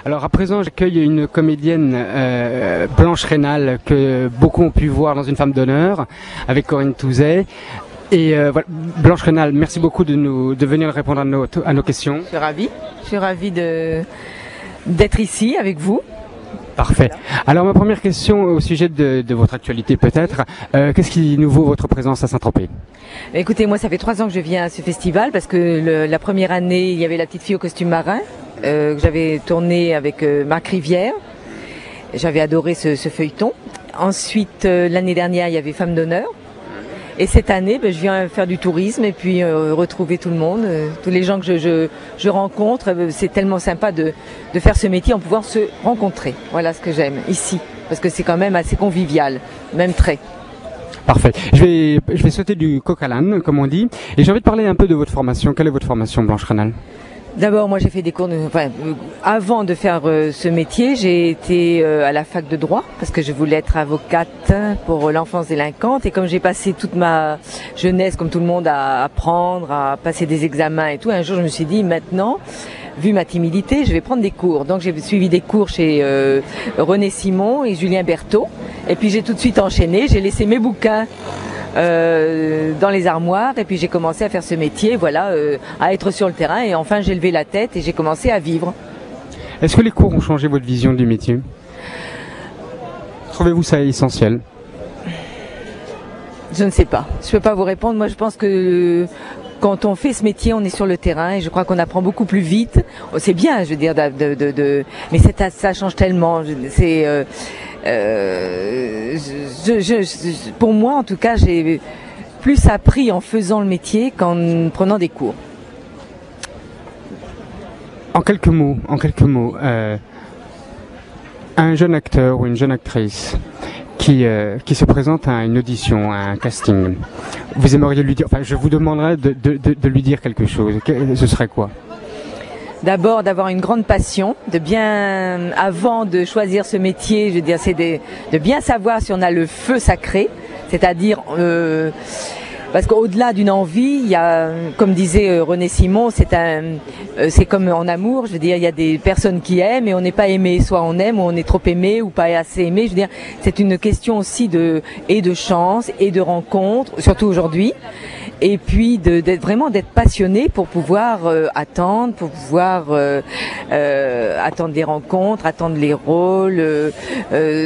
Alors à présent, j'accueille une comédienne Blanche Rénal que beaucoup ont pu voir dans Une femme d'honneur avec Corinne Touzet. Et voilà, Blanche Rénal, merci beaucoup de venir répondre à nos questions. Je suis ravie d'être ici avec vous. Parfait. Alors ma première question au sujet de votre actualité peut-être, qu'est-ce qui nous vaut votre présence à Saint-Tropez? Écoutez, moi ça fait 3 ans que je viens à ce festival parce que la première année il y avait La petite fille au costume marin que j'avais tourné avec Marc Rivière. J'avais adoré ce feuilleton. Ensuite l'année dernière il y avait Femme d'honneur. Et cette année, je viens faire du tourisme et puis retrouver tout le monde, tous les gens que je rencontre. C'est tellement sympa de faire ce métier en pouvant se rencontrer. Voilà ce que j'aime ici, parce que c'est quand même assez convivial, même très. Parfait. Je vais sauter du coq à l'âne, comme on dit, et j'ai envie de parler un peu de votre formation. Quelle est votre formation, Blanche Rénal? D'abord, moi j'ai fait des cours avant de faire ce métier, j'ai été à la fac de droit parce que je voulais être avocate pour l'enfance délinquante, et comme j'ai passé toute ma jeunesse comme tout le monde à apprendre, à passer des examens et tout, un jour je me suis dit maintenant, vu ma timidité, je vais prendre des cours. Donc j'ai suivi des cours chez René Simon et Julien Berthaud, et puis j'ai tout de suite enchaîné, j'ai laissé mes bouquins dans les armoires, et puis j'ai commencé à faire ce métier, voilà, à être sur le terrain, et enfin j'ai levé la tête et j'ai commencé à vivre. Est-ce que les cours ont changé votre vision du métier? Trouvez-vous ça essentiel? Je ne sais pas, je peux pas vous répondre. Moi je pense que quand on fait ce métier, on est sur le terrain et je crois qu'on apprend beaucoup plus vite. C'est bien, je veux dire, mais ça change tellement. Pour moi, en tout cas, j'ai plus appris en faisant le métier qu'en prenant des cours. En quelques mots, un jeune acteur ou une jeune actrice qui se présente à une audition, à un casting, vous aimeriez lui dire, enfin, je vous demanderais de lui dire quelque chose. Ce serait quoi? D'abord, d'avoir une grande passion, avant de choisir ce métier, je veux dire, c'est de bien savoir si on a le feu sacré, c'est-à-dire, parce qu'au-delà d'une envie, il y a, comme disait René Simon, c'est comme en amour, je veux dire, il y a des personnes qui aiment et on n'est pas aimé, soit on aime ou on est trop aimé ou pas assez aimé, je veux dire, c'est une question aussi de chance et de rencontre, surtout aujourd'hui. Et puis vraiment d'être passionné pour pouvoir attendre, pour pouvoir attendre des rencontres, attendre les rôles.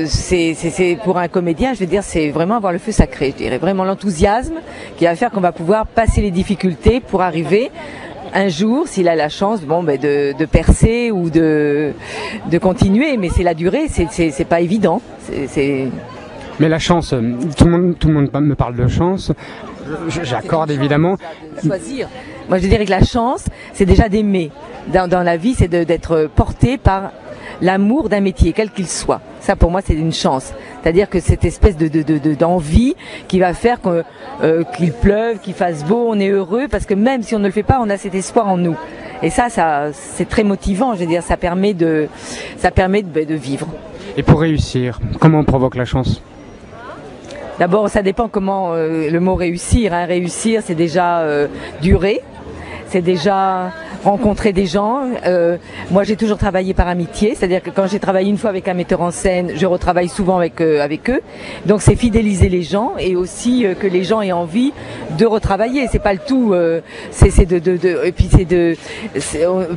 C'est pour un comédien, je veux dire, c'est vraiment avoir le feu sacré, je dirais, vraiment l'enthousiasme qui va faire qu'on va pouvoir passer les difficultés pour arriver un jour, s'il a la chance, de percer ou de continuer. Mais c'est la durée, c'est pas évident. Mais la chance, tout le monde me parle de chance. J'accorde évidemment. Choisir. Moi, je dirais que la chance, c'est déjà d'aimer. Dans la vie, c'est d'être porté par l'amour d'un métier, quel qu'il soit. Ça, pour moi, c'est une chance. C'est-à-dire que cette espèce d'envie qui va faire qu'il pleuve, qu'il fasse beau, on est heureux, parce que même si on ne le fait pas, on a cet espoir en nous. Et ça c'est très motivant. Je veux dire, ça permet de vivre. Et pour réussir, comment on provoque la chance? D'abord, ça dépend comment le mot réussir. Hein. Réussir, c'est déjà durer, c'est déjà rencontrer des gens. Moi, j'ai toujours travaillé par amitié, c'est-à-dire que quand j'ai travaillé une fois avec un metteur en scène, je retravaille souvent avec eux. Donc, c'est fidéliser les gens et aussi que les gens aient envie de retravailler. C'est pas le tout. Et puis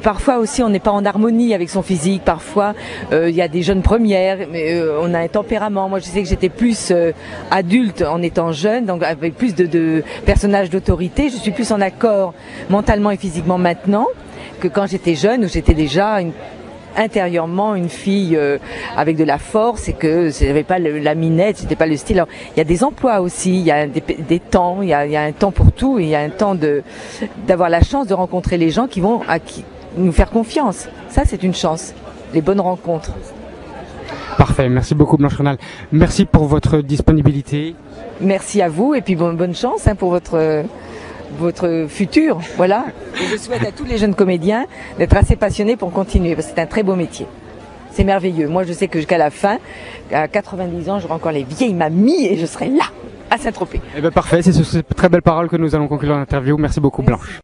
parfois aussi, on n'est pas en harmonie avec son physique. Parfois, il y a des jeunes premières, mais on a un tempérament. Moi, je sais que j'étais plus adulte en étant jeune, donc avec plus de personnages d'autorité. Je suis plus en accord mentalement et physiquement maintenant que quand j'étais jeune, où j'étais déjà intérieurement une fille avec de la force, et que j'avais pas la minette, c'était pas le style. Alors, il y a des emplois aussi, il y a des temps, il y a un temps pour tout, et il y a un temps d'avoir la chance de rencontrer les gens qui vont nous faire confiance. Ça, c'est une chance, les bonnes rencontres. Parfait, merci beaucoup Blanche Rénal. Merci pour votre disponibilité. Merci à vous, et puis bonne chance pour votre futur, voilà. Et je souhaite à tous les jeunes comédiens d'être assez passionnés pour continuer, parce que c'est un très beau métier. C'est merveilleux. Moi, je sais que jusqu'à la fin, à 90 ans, j'aurai encore les vieilles mamies et je serai là, à Saint-Tropez. Eh bien, parfait. C'est sur ces très belles paroles que nous allons conclure l'interview. Merci beaucoup, Blanche.